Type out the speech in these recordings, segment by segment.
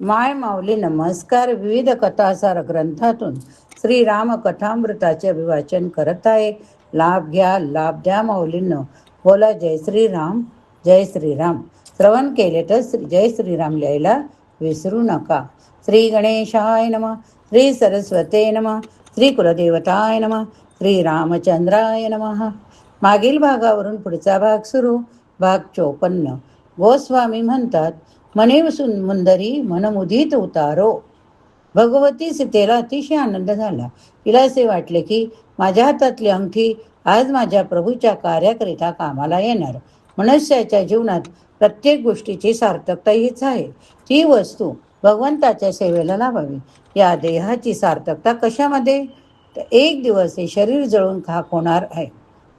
माय माऊली नमस्कार. विविध कथासार ग्रंथातून श्रीराम कथामृताचे अभिवाचन करत आहे. लाभ घ्या, लाभ द्या माऊलींनो. बोला जय श्रीराम, जय श्रीराम. श्रवण केले तर जय श्रीराम लिहायला विसरू नका. श्री गणेशाय नमः, श्री सरस्वते नमः, श्री कुलदेवताय नमः, श्री रामचंद्राय नमः. मागील भागावरून पुढचा भाग सुरू. भाग 54. गोस्वामी म्हणतात, मने मुंदरी मनमुदित उतारो. भगवती सीतेला अतिशय आनंद झाला. तिला असे वाटले की माझ्या हातातली अंगठी आज माझ्या प्रभूच्या कार्याकरिता कामाला येणार. मनुष्याच्या जीवनात प्रत्येक गोष्टीची सार्थकता हीच आहे. ती वस्तू भगवंताच्या सेवेला लावावी. या देहाची सार्थकता कशामध्ये? तर एक दिवस हे शरीर जळून खाक होणार आहे,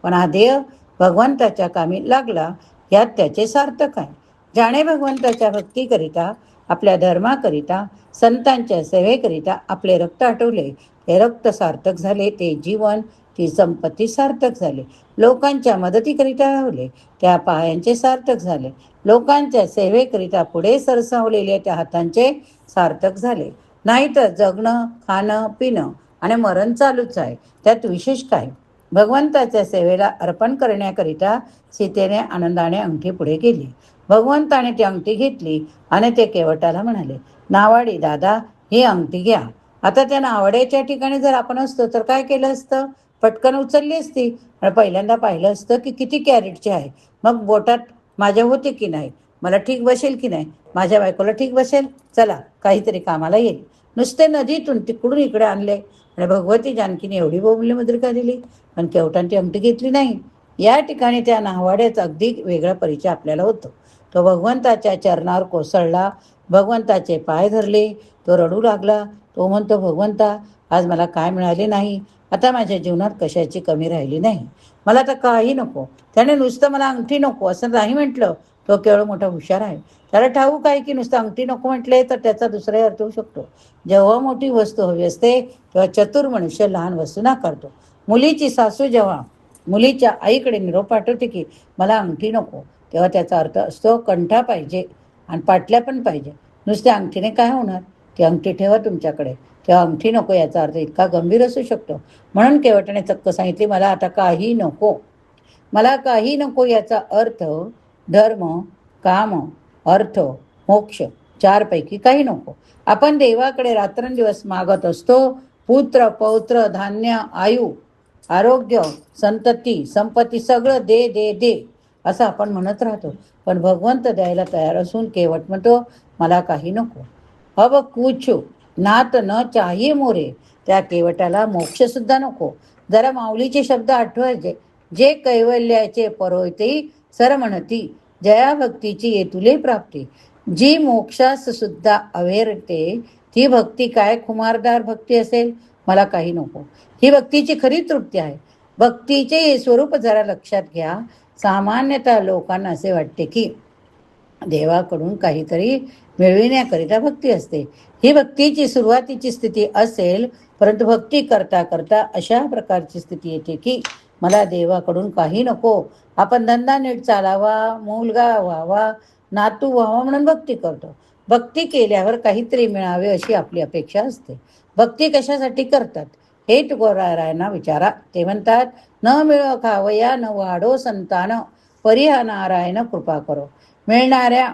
पण हा देह भगवंताच्या कामी लागला, यात त्याचे सार्थक आहे. ज्याने भगवंताच्या भक्तीकरिता, आपल्या धर्माकरिता, संतांच्या सेवेकरिता आपले रक्त आटवले, ते रक्त सार्थक झाले. ते जीवन, ती संपत्ती सार्थक झाले. लोकांच्या मदतीकरिता लावले, त्या पायांचे सार्थक झाले. लोकांच्या सेवेकरिता पुढे सरसावलेल्या त्या हातांचे सार्थक झाले. नाहीतर जगणं, खाणं, पिणं आणि मरण चालूच आहे. त्यात विशेष काय? भगवंताच्या सेवेला अर्पण करण्याकरिता सीतेने आनंदाने अंगठी पुढे गेली. भगवंताने ती अंगठी घेतली आणि ते केवटाला म्हणाले, नावाडी दादा, ही अंगठी घ्या. आता त्या नावाड्याच्या ठिकाणी जर आपण असतो तर काय केलं असतं? पटकन उचलली असती आणि पहिल्यांदा पाहिलं असतं की किती कॅरेटची आहे, मग बोटात माझ्या होते की नाही, मला ठीक बसेल की नाही, माझ्या बायकोला ठीक बसेल, चला काहीतरी कामाला येईल. नुसते नदीतून तिकडून इकडे आणले आणि भगवती जानकीने एवढी बोंबली मुद्रिका दिली, पण केवटाने ती अंगठी घेतली नाही. या ठिकाणी त्या नावाड्याचा अगदी वेगळा परिचय आपल्याला होतो. तो भगवंताच्या चरणावर कोसळला, भगवंताचे पाय धरले, तो रडू लागला. तो म्हणतो, भगवंता, आज मला काय मिळाले नाही. आता माझ्या जीवनात कशाची कमी राहिली नाही. मला आता काही नको. त्याने नुसतं मला अंगठी नको असं नाही म्हटलं. तो केवळ मोठा हुशार आहे. त्याला ठाऊक आहे की नुसतं अंगठी नको म्हटले तर त्याचा दुसराही अर्थ होऊ शकतो. जेव्हा मोठी वस्तू हवी असते तेव्हा चतुर मनुष्य लहान वस्तू नाकारतो. मुलीची सासू जेव्हा मुलीच्या आईकडे निरोप पाठवते की मला अंगठी नको, तेव्हा त्याचा अर्थ असतो कंठा पाहिजे आणि पाटल्या पण पाहिजे. नुसत्या अंगठीने काय होणार? ती अंगठी ठेवा तुमच्याकडे, तेव्हा अंगठी नको याचा अर्थ इतका गंभीर असू शकतो. म्हणून केवटाने चक्क सांगितले, मला आता काही नको. मला काही नको याचा अर्थ धर्म, काम, अर्थ, मोक्ष, चारपैकी काही नको. आपण देवाकडे रात्रंदिवस मागत असतो, पुत्र, पौत्र, धान्य, आयु, आरोग्य, संतती, संपत्ती, सगळं दे दे दे असं आपण म्हणत राहतो. पण भगवंत द्यायला तयार असून केवट म्हणतो, मला काही नको. अब कुछ नात न चाहिए मोरे. त्या केवटाला मोक्ष सुद्धा नको. जरा माऊलीचे शब्द आठवायचे, जे कैवल्याचे परोयते सर म्हणती, जया भक्तीची येतुले प्राप्ती. जी मोक्षास सुद्धा अवेरते ती भक्ती काय खुमारदार भक्ती असेल. मला काही नको, ही भक्तीची खरी तृप्ती आहे. भक्तीचे स्वरूप जरा लक्षात घ्या. सामान्यतः लोकांना असे वाटते की देवाकडून काहीतरी मिळविण्याकरिता भक्ती असते. ही भक्तीची सुरुवातीची स्थिती असेल, परंतु भक्ती करता करता अशा प्रकारची स्थिती येते की मला देवाकडून काही नको. आपण धंदा नीट चालावा, मुलगा व्हावा, नातू व्हावा म्हणून भक्ती करतो. भक्ती केल्यावर काहीतरी मिळावे अशी आपली अपेक्षा असते. भक्ती कशासाठी करतात हे तुकोरायांना विचारा. ते म्हणतात, न मिळो खावया न वाढो संतान, परिहा नारायण कृपा करो. मिळणाऱ्या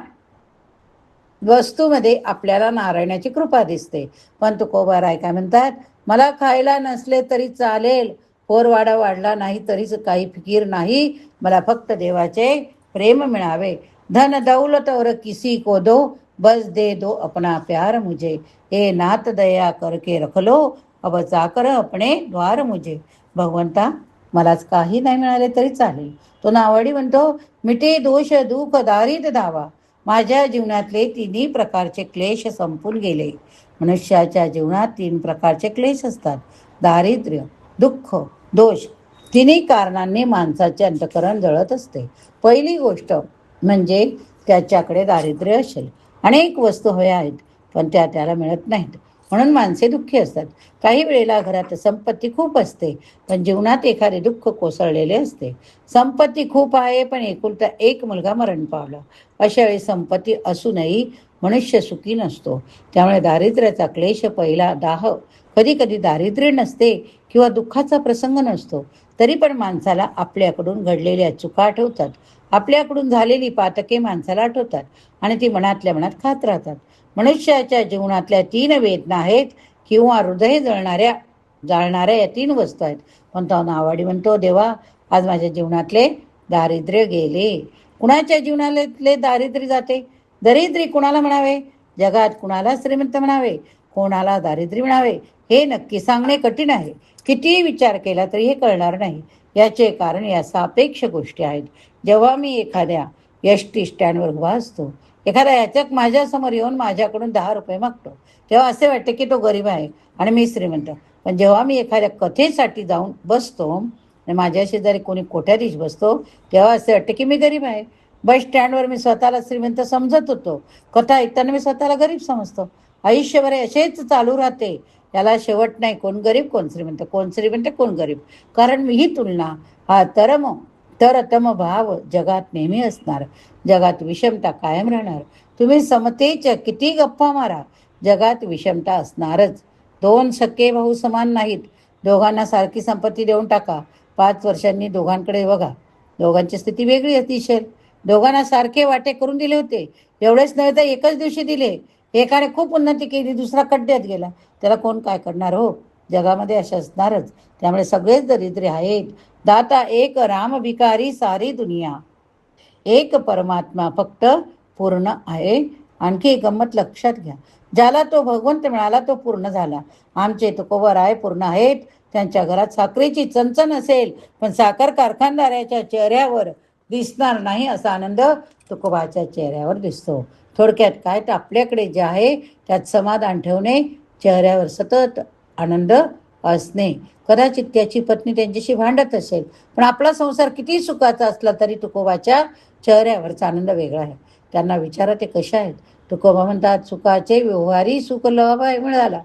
वस्तूमध्ये आपल्याला नारायणाची कृपा दिसते. पण तुकोबाराय काय म्हणतात, मला खायला नसले तरी चालेल, पोरवाडा वाढला नाही तरीच काही फिकीर नाही, मला फक्त देवाचे प्रेम मिळावे. धन दौलत और किसी को दो, बस दे दो अपना प्यार मुझे. हे नाथ दया करके रख लो, अब चाकर अपने द्वार मुझे. भगवंता, मलाच काही नाही मिळाले तरी चालेल. तो नावाडी म्हणतो, मिटे दोष दुःख दारिद्र्य धावा. माझ्या जीवनातले तिन्ही प्रकारचे क्लेश संपून गेले. मनुष्याच्या जीवनात 3 प्रकारचे क्लेश असतात, दारिद्र्य, दुःख, दोष. तिन्ही कारणांनी माणसाचे अंतःकरण जळत असते. पहिली गोष्ट म्हणजे त्याच्याकडे दारिद्र्य असेल. अनेक वस्तू हव्या आहेत पण त्या त्याला मिळत नाहीत, म्हणून माणसे दुःखी असतात. काही वेळेला घरात संपत्ती खूप असते पण जीवनात एखादे दुःख कोसळलेले असते. संपत्ती खूप आहे पण एकुलता एक मुलगा मरण पावला. अशा वेळी संपत्ती असूनही मनुष्य सुखी नसतो. त्यामुळे दारिद्र्याचा क्लेश पहिला दाह. कधी कधी दारिद्र्य नसते किंवा दुःखाचा प्रसंग नसतो, तरी पण माणसाला आपल्याकडून घडलेल्या चुका आठवतात. आपल्याकडून झालेली पातके माणसाला आठवतात आणि ती मनातल्या मनात खात राहतात. मनुष्याच्या जीवनातल्या 3 वेदना आहेत किंवा हृदय जाळणाऱ्या या 3 वस्तू आहेत. पण तो नावाडी म्हणतो, देवा आज माझ्या जीवनातले दारिद्र्य गेले. कुणाच्या जीवनातले दारिद्र्य जाते? दरिद्री कुणाला म्हणावे? जगात कुणाला श्रीमंत म्हणावे, कोणाला दारिद्र्य म्हणावे, हे नक्की सांगणे कठीण आहे. कितीही विचार केला तरी हे कळणार नाही. याचे कारण या सापेक्ष गोष्टी आहेत. जेव्हा मी एखाद्या एसटी स्टँडवर उभा असतो, एखादा याचक माझ्यासमोर येऊन माझ्याकडून 10 रुपये मागतो, तेव्हा असे वाटते की तो गरीब आहे आणि मी श्रीमंत. पण जेव्हा मी एखाद्या कथेसाठी जाऊन बसतो आणि माझ्या शेजारी कोणी कोठ्याधीश बसतो, तेव्हा असे वाटते की मी गरीब आहे. बस स्टँडवर मी स्वतःला श्रीमंत समजत होतो, कथा ऐकताना मी स्वतःला गरीब समजतो. आयुष्यभर असेच चालू राहते. याला शेवट नाही. कोण गरीब, कोण श्रीमंत, कोण श्रीमंत, कोण गरीब. कारण मी ही तुलना, हा तरतम भाव जगात नेहमी असणार. जगात विषमता कायम राहणार. तुम्ही समतेच्या किती गप्पा मारा, जगात विषमता असणारच. 2 सख्खे भाऊ समान नाहीत. दोघांना सारखी संपत्ती देऊन टाका, 5 वर्षांनी दोघांकडे बघा, दोघांची स्थिती वेगळी दिसेल. दोघांना सारखे वाटे करून दिले होते. एवढेच नव्हे तर एकच दिवशी दिले. एकाने खूप उन्नती केली, दुसरा खड्ड्यात गेला. त्याला कोण काय करणार हो? जगामध्ये असे असणारच. त्यामुळे सगळेच दरिद्री आहेत. दाता एक, राम भिकारी सारी दुनिया. एक परमात्मा फक्त पूर्ण आहे. आणखी एक गंमत लक्षात घ्या, ज्याला तो भगवंत मिळाला तो पूर्ण झाला. आमचे तुकोबराय पूर्ण आहेत. त्यांच्या घरात साखरेची चणचण असेल, पण साखर कारखानदाराच्या चेहऱ्यावर दिसणार नाही असा आनंद तुकोबाच्या चेहऱ्यावर दिसतो. थोडक्यात काय, तर आपल्याकडे जे आहे त्यात समाधान ठेवणे, चेहऱ्यावर सतत आनंद असणे. कदाचित त्याची पत्नी त्यांच्याशी भांडत असेल, पण आपला संसार किती सुखाचा असला तरी तुकोबाच्या चेहऱ्यावरचा आनंद वेगळा आहे. त्यांना विचारा ते कशा आहेत. तुकोबा म्हणतात, सुखाचे व्यवहारी सुख लहाबाय मिळाला.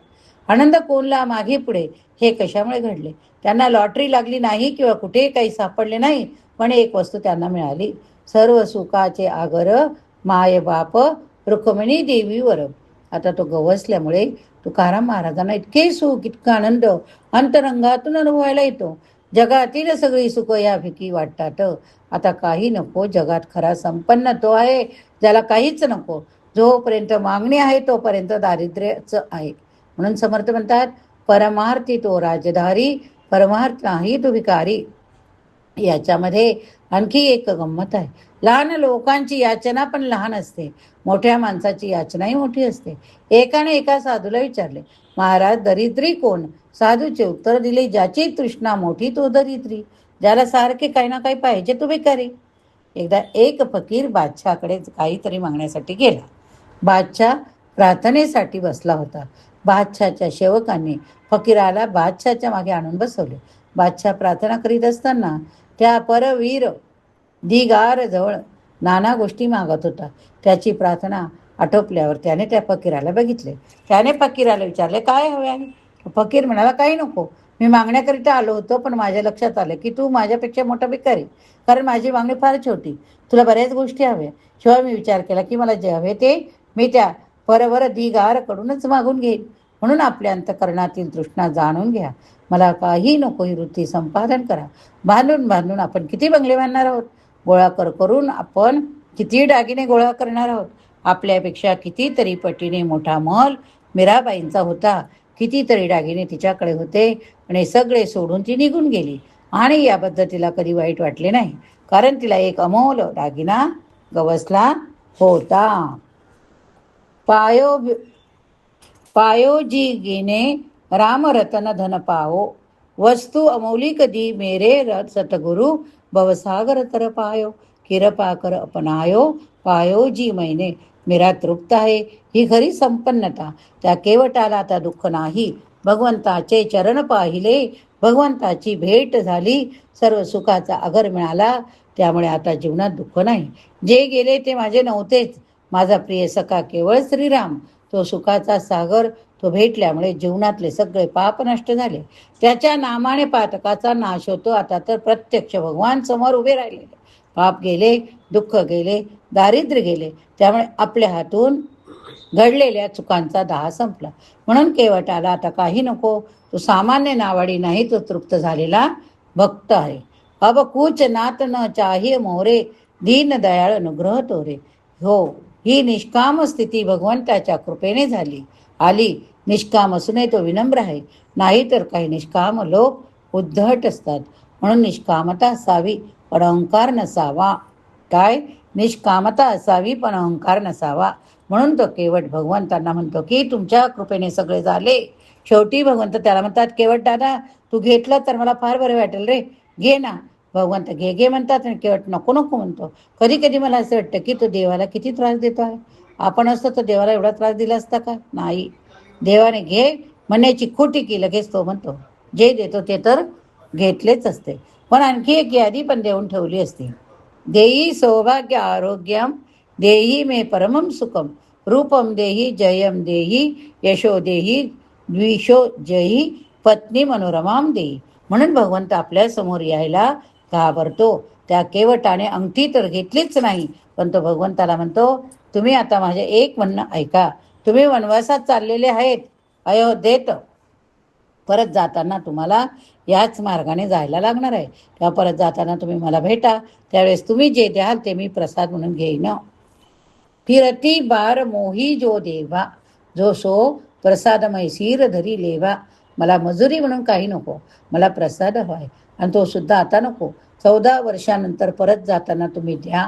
आनंद कोणला मागे पुढे हे कशामुळे घडले? त्यांना लॉटरी लागली नाही किंवा कुठे काही सापडले नाही, पण एक वस्तू त्यांना मिळाली. सर्व सुखाचे आगर माय बाप रुक्मिणी देवीवर. आता तो गवसल्यामुळे तुकाराम महाराजांना इतके सुख, इतका आनंद अंतरंगातून अनुभवायला येतो. जगातील सगळी सुख या फिकी वाटतात. आता काही नको, जगात खरा संपन्न तो आहे ज्याला काहीच नको. जोपर्यंत मागणी आहे तोपर्यंत दारिद्र्यच आहे. म्हणून समर्थ म्हणतात, परमार्थी तो राजधारी, परमार्थ नाही तो भिकारी. याच्यामध्ये आणखी एक गंमत आहे. लहान लोकांची याचना पण लहान असते, मोठ्या माणसाची याचनाही मोठी असते. एकाने एका साधूला विचारले, महाराज दरिद्री कोण? साधूचे उत्तर दिले, ज्याची तृष्णा मोठी तो दरिद्री, ज्याला सारखे काही ना काही पाहिजे तो भिकारी. एकदा एक फकीर बादशाहकडे काहीतरी मागण्यासाठी गेला. बादशाह प्रार्थनेसाठी बसला होता. बादशाहच्या सेवकांनी फकीराला बादशाहच्या मागे आणून बसवले. बादशाह प्रार्थना करीत असताना त्या परवीर दिगार जवळ नाना गोष्टी मागत होता. त्याची प्रार्थना आटोपल्यावर त्याने त्या फकीराला बघितले. त्याने फकीराला विचारले, काय हवे आहे? फकीर म्हणाला, काही नको, मी मागण्याकरिता आलो होतो, पण माझ्या लक्षात आलं की तू माझ्यापेक्षा मोठा भिकारी, कारण माझी मागणी फारच होती. तुला बऱ्याच गोष्टी हव्या. शिवाय मी विचार केला की मला जे हवे ते मी त्या परवर दिगारकडूनच मागून घेईन. म्हणून आपल्या अंतकरणातील तृष्णा जाणून घ्या. मला काही नको ही वृत्ती संपादन करा. बांधून बांधून आपण किती बंगले बांधणार आहोत. गोळा करून आपण किती दागिने गोळा करणार आहोत. आपल्यापेक्षा कितीतरी पटीने मोठा महल मीराबाईंचा होता. कितीतरी दागिने तिच्याकडे होते आणि सगळे सोडून ती निघून गेली. आणि याबद्दल तिला कधी वाईट वाटले नाही, कारण तिला एक अमोल दागिना गवसला होता. पायोजी गिने राम रतन धन पाओ, वस्तू अमौलिक दी मेरे सतगुरु, भवसागर तर पायो, किरपा कर अपनायो, पायोजी मैने. मेरा तृप्त आहे, ही खरी संपन्नता. त्या केवटाला आता दुःख नाही. भगवंताचे चरण पाहिले, भगवंताची भेट झाली, सर्व सुखाचा आगर मिळाला. त्यामुळे आता जीवनात दुःख नाही. जे गेले ते माझे नव्हतेच. माझा प्रिय सखा केवळ श्रीराम, तो सुखाचा सागर. तो भेटल्यामुळे जीवनातले सगळे पाप नष्ट झाले. त्याच्या नामाने पातकाचा नाश होतो. आता तर प्रत्यक्ष भगवान समोर उभे राहिले. पाप गेले, दुःख गेले, दारिद्र्य गेले. त्यामुळे आपल्या हातून घडलेल्या चुकांचा दाह संपला. म्हणून केवटाला आता काही नको. तो सामान्य नावाडी नाही, तो तृप्त झालेला भक्त आहे. अब कूच नात न चाहिए मोरे, दीन दयाळ अनुग्रह तोरे. हो, ही निष्काम स्थिती भगवंताच्या कृपेने आली. निष्काम असूनही तो विनम्र आहे. नाहीतर काही निष्काम लोक उद्धट असतात. म्हणून निष्कामता असावी पण अहंकार नसावा. काय? निष्कामता असावी पण अहंकार नसावा. म्हणून तो केवट भगवंतांना म्हणतो की तुमच्या कृपेने सगळे झाले. शेवटी भगवंत त्याला म्हणतात, केवट दादा तू घेतलं तर मला फार बरं वाटेल रे, घे ना. भगवंत घे घे म्हणतात आणि केवट नको नको म्हणतो. कधी कधी मला असं वाटतं की तो देवाला किती त्रास देतो आहे. आपण असतो तर देवाला एवढा त्रास दिला असता का? नाही. देवाने घे म्हणण्याची खोटी की लगेच तो म्हणतो. जे देतो ते तर घेतलेच असते. पण आणखी एक यादी पण देऊन ठेवली असती. देई सौभाग्य आरोग्यम, देही मे परमम सुखम, रूपम देही जयम देही, यशो देही द्विषो जयी, पत्नी मनोरमाम देई. म्हणून भगवंत आपल्या समोर यायला घाबरतो. त्या केवटाने अंगठी तर घेतलीच नाही, पण तो भगवंताला म्हणतो, तुम्ही आता माझे एक म्हणणं ऐका. तुम्ही वनवासात चाललेले आहेत अयोध्येत. परत जाताना तुम्हाला याच मार्गाने जायला लागणार आहे. तेव्हा परत जाताना तुम्ही मला भेटा. त्यावेळेस तुम्ही जे द्याल ते मी प्रसाद म्हणून घेईन. फिरती बार मोही जो देवा, जो सो प्रसादमय सीर धरी लेवा. मला मजुरी म्हणून काही नको, मला प्रसाद हवाय. आणि तो सुद्धा आता नको. 14 वर्षानंतर परत जाताना तुम्ही द्या.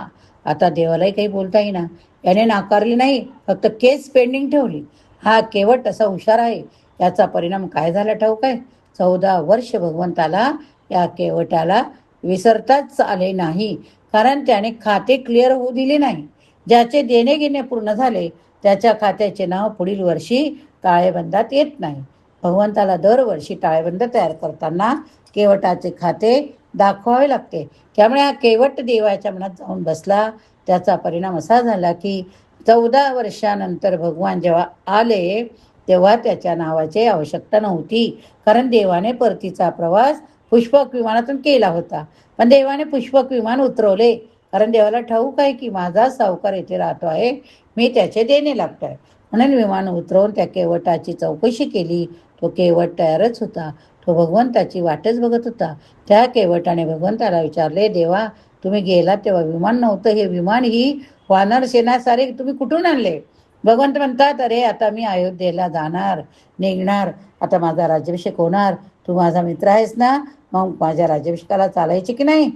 आता देवालाही काही बोलता येईना. याने नाकारली नाही, फक्त केस पेंडिंग ठेवली. हा केवट असा हुशार आहे. याचा परिणाम काय झाला ठाऊक आहे? 14 वर्ष भगवंताला या केवटाला विसरताच आले नाही. कारण त्याने खाते क्लिअर होऊ दिले नाही. ज्याचे देणे घेणे पूर्ण झाले त्याच्या खात्याचे नाव पुढील वर्षी ताळेबंदात येत नाही. भगवंताला दरवर्षी ताळेबंद तयार करताना केवटाचे खाते दाखवावे लागते. त्यामुळे हा केवट देवाच्या मनात जाऊन बसला. त्याचा परिणाम असा झाला की 14 वर्षानंतर भगवान जेव्हा आले तेव्हा त्याच्या नावाची आवश्यकता नव्हती. कारण देवाने परतीचा प्रवास पुष्पक विमानातून केला होता. पण देवाने पुष्पक विमान उतरवले. कारण देवाला ठाऊक आहे की माझा सावकार येथे राहतो आहे, मी त्याचे देणे लागतोय. म्हणून विमान उतरवून त्या केवटाची चौकशी केली. तो केवट तयारच होता. तो भगवंताची वाटच बघत होता. त्या केवटाने भगवंताला विचारले, देवा तुम्ही गेला तेव्हा विमान नव्हतं, हे विमान ही वानर सेना सारे तुम्ही कुठून आणले? भगवंत म्हणतात, अरे आता मी अयोध्येला जाणार, निघणार. आता माझा राज्याभिषेक होणार. तू माझा मित्र आहेस ना, मग माझ्या राज्याभिषेकाला चालायचे की नाही?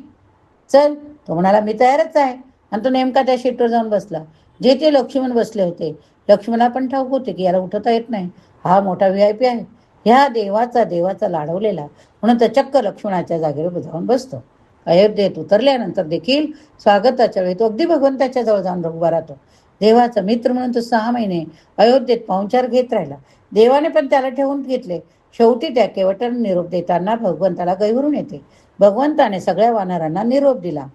चल. तो म्हणाला मी तयारच आहे. आणि तो नेमका त्या शीटवर जाऊन बसला जेथे लक्ष्मण बसले होते. लक्ष्मणला पण ठाऊक होते की याला उठवता येत नाही, हा मोठा VIP आहे. ह्या देवाचा लाडवलेला. म्हणून तो चक्क लक्ष्मणाच्या जागेवर जाऊन बसतो. अयोध्येत उतरल्यानंतर देखील स्वागताच्या वेळी तो अगदी भगवंताच्या जवळ जाऊन उभा राहतो. देवाचा मित्र म्हणून तो 6 महिने अयोध्येत पाहुणचार घेत राहिला. देवाने पण त्याला ठेवून घेतले. शेवटी त्या केवटाने निरोप देताना भगवंताला गैरून येते. भगवंताने सगळ्या वानरांना निरोप दिला.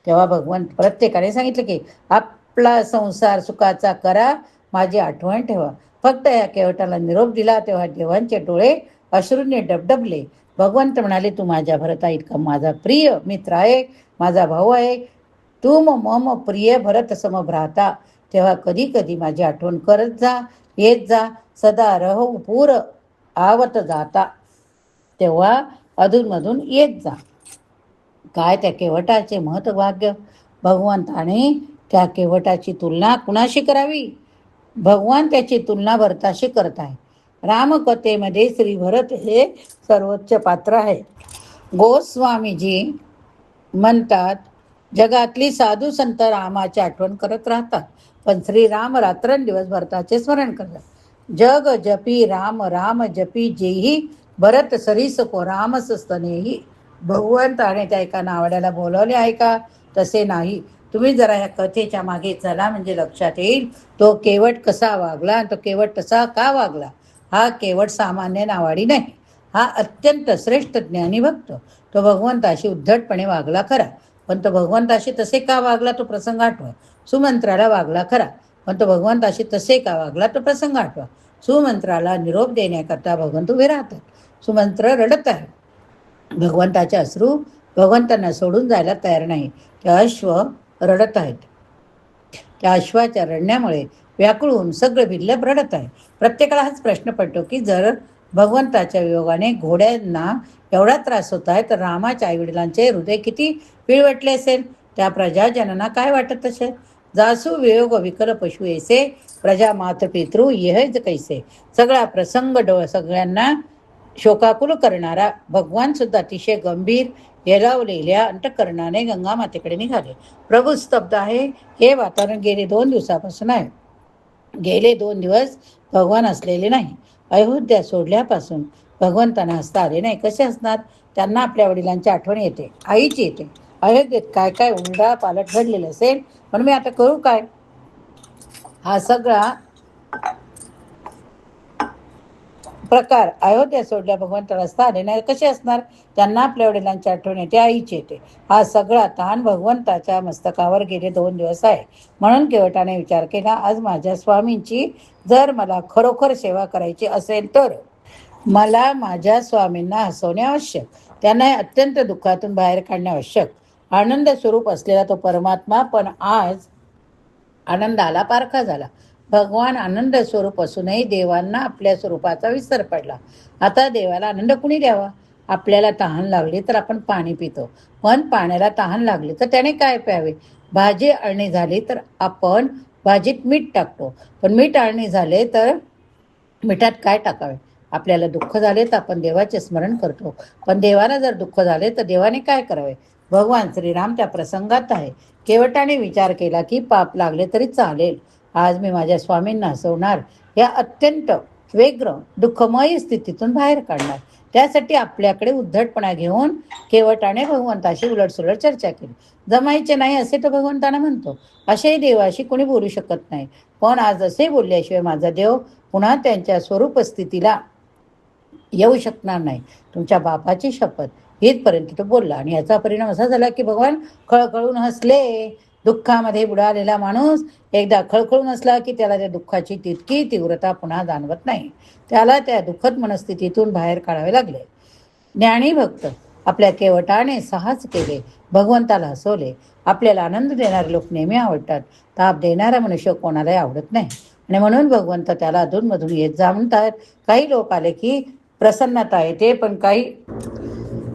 तेव्हा भगवंत प्रत्येकाने सांगितलं की आपला संसार सुखाचा करा, माझी आठवण ठेवा. फक्त या केवटाला निरोप दिला तेव्हा देवांचे डोळे अश्रूंनी डबडबले. भगवंत म्हणाले, तू माझ्या भरता इतका माझा प्रिय मित्र आहे, माझा भाऊ आहे. तू मम प्रिय भरत समभ्राता. तेव्हा कधी कधी माझी आठवण करत जा, येत जा. सदा रहो पूर आवत जाता. तेव्हा अधूनमधून येत जा. काय त्या केवटाचे महत्भाग्य. भगवंताने त्या केवटाची तुलना कुणाशी करावी? भगवान त्याची तुलना भरताशी करत आहे. रामकथेमध्ये श्री भरत हे सर्वोच्च पात्र आहे. गोस्वामीजी म्हणतात, जगातली साधू संत रामाची आठवण करत राहतात, पण श्रीराम रात्रंदिवस भरताचे स्मरण करतात. जग जपी राम राम जपी जेही, भरत सरीसको रामस स्तनेही. भगवंताने त्या एका नावड्याला बोलवले आहे का? तसे नाही. तुम्ही जरा ह्या कथेच्या मागे चला म्हणजे लक्षात येईल तो केवट कसा वागला आणि तो केवट तसा का वागला. हा केवट सामान्य नावाडी नाही, हा अत्यंत श्रेष्ठ ज्ञानी भक्त. तो भगवंताशी उद्धटपणे वागला खरा, पण तो भगवंताशी तसे का वागला तो प्रसंग आठवा. सुमंत्राला वागला खरा, पण तो भगवंताशी तसे का वागला तो प्रसंग आठवा. सुमंत्राला निरोप देण्याकरता भगवंत उभे राहतात. सुमंत्र रडत आहे. भगवंताचे अश्रू भगवंतांना सोडून जायला तयार नाही. ते अश्व रडत आहेत. त्या अश्वाच्या रडण्यामुळे व्याकुळ होऊन सगळे भिल्लप रडत आहे. प्रत्येकाला हाच प्रश्न पडतो की जर भगवंताच्या वियोगाने घोड्यांना एवढा त्रास होत आहे तर रामाच्या आईवडिलांचे हृदय किती पिळवटले असेल, त्या प्रजाजनांना काय वाटत असेल. जासू वियोग विकल पशु ऐसे, प्रजा मात पितृ येहज कैसे. सगळा प्रसंग सगळ्यांना शोकाकुल करणारा. भगवान सुद्धा अतिशय गंभीर हेलावलेल्या अंतकरणाने गंगा मातेकडे निघाले. प्रभू स्तब्ध आहे. हे वातावरण गेले 2 दिवसापासून आहे. गेले 2 दिवस भगवान असलेले नाही. अयोध्या सोडल्यापासून भगवंतांना हसता आले नाही. कसे असणार? त्यांना आपल्या वडिलांची आठवण येते, आईची येते. अयोध्येत काय काय उलटा पालट घडलेलं असेल, पण मी आता करू काय? हा सगळा प्रकार अयोध्या सोडल्या भगवंताला रस्ता आले नाही. कसे असणार? त्यांना आपल्या वडिलांची आठवण येते, आईची येते. हा सगळा ताण भगवंताच्या मस्तकावर गेले 2 दिवस आहे. म्हणून केवटाने विचार केला, आज माझ्या स्वामींची जर मला खरोखर सेवा करायची असेल तर मला माझ्या स्वामींना हसवणे आवश्यक, त्यांना अत्यंत दुःखातून बाहेर काढणे आवश्यक. आनंद स्वरूप असलेला तो परमात्मा पण आज आनंदाला पारखा झाला. भगवान आनंद स्वरूप असूनही देवांना आपल्या स्वरूपाचा विसर पडला. आता देवाला आनंद कुणी द्यावा? आपल्याला तहान लागली तर आपण पाणी पितो, पण पाण्याला तहान लागली तर त्याने काय प्यावे? भाजी अळणी झाली तर आपण भाजीत मीठ टाकतो, पण मीठ अळणी झाले तर मिठात काय टाकावे? आपल्याला दुःख झाले तर आपण देवाचे स्मरण करतो, पण देवाला जर दुःख झाले तर देवाने काय करावे? भगवान श्रीराम त्या प्रसंगात आहे. केवटाने विचार केला की पाप लागले तरी चालेल, आज मी माझ्या स्वामींना हसवणार, या अत्यंत व्यग्र दुःखमय स्थितीतून बाहेर काढणार. त्यासाठी आपल्याकडे उद्धटपणा घेऊन केवटाने भगवंताशी उलटसुलट चर्चा केली. जमायचे नाही असे तर भगवंताना म्हणतो, असे देवाशी कोणी बोलू शकत नाही. पण आज असे बोलल्याशिवाय माझा देव पुन्हा त्यांच्या स्वरूप स्थितीला येऊ शकणार नाही. तुमच्या बापाची शपथ, इथपर्यंत तो बोलला. आणि याचा परिणाम असा झाला की भगवान खळखळून हसले. दुःखामध्ये बुडालेला माणूस एकदा खळखळून हसला की त्याला त्या दुःखाची तितकी तीव्रता पुन्हा जाणवत नाही. त्याला त्या दुःखद मनस्थितीतून बाहेर काढावे लागले. ज्ञानी भक्त आपल्या केवटाने साहस केले, भगवंताला हसवले. आपल्याला आनंद देणारे लोक नेहमी आवडतात, ताप देणारा मनुष्य कोणालाही आवडत नाही. आणि म्हणून भगवंत त्याला अधूनमधून येत जा म्हणतात. काही लोक आले की प्रसन्नता येते, पण काही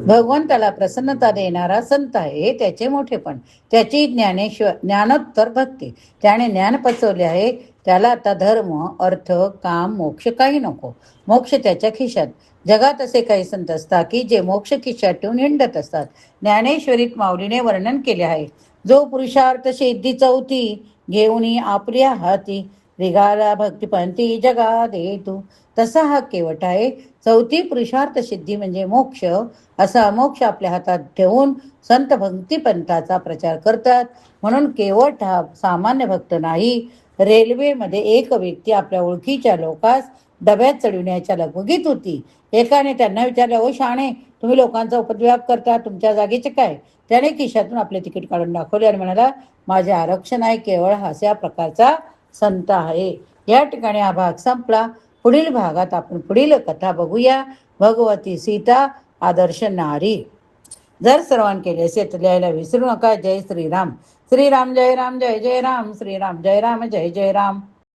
भगवंताला प्रसन्नता देणारा संत आहे, हे त्याचे मोठेपण, त्याची ज्ञानोत्तर भक्ती. त्याने ज्ञान पचवले आहे. त्याला आता धर्म, अर्थ, काम, मोक्ष काही नको. मोक्ष त्याच्या खिशात. जगात असे काही संत असतात की जे मोक्ष खिशात ठेवून हिंडत असतात. ज्ञानेश्वरीत माऊलीने वर्णन केले आहे, जो पुरुषार्थ सिद्धी चौथी घेऊन आपल्या हाती रिगाला भक्तिपंथी जगा देतो, तसा हा केवट आहे. चौथी पुरुषार्थ सिद्धी म्हणजे मोक्ष. असा मोक्ष आपल्या हातात ठेवून संत भक्तिपंथाचा प्रचार करतात. म्हणून केवट हा सामान्य भक्त नाही. रेल्वेमध्ये एक व्यक्ती आपल्या ओळखीच्या लोकांस डब्यात चढविण्याच्या लगबगीत होती. एकाने त्यांना विचारले, ओ शाणे, तुम्ही लोकांचा उपद्व्याप करता, तुमच्या जागेचे काय? त्याने खिशातून आपले तिकीट काढून दाखवले आणि म्हणाला, माझे आरक्षण आहे. केवळ हास्या प्रकारचा संत आहे. या ठिकाणी हा भाग संपला. पुढील भागात आपण पुढील कथा बघूया. भगवती सीता आदर्श नारी. जर सर्वांनी केले असेल तर लिहायला विसरू नका. जय श्रीराम. श्रीराम जय राम, जय जय राम. श्रीराम जय राम, जय जय राम.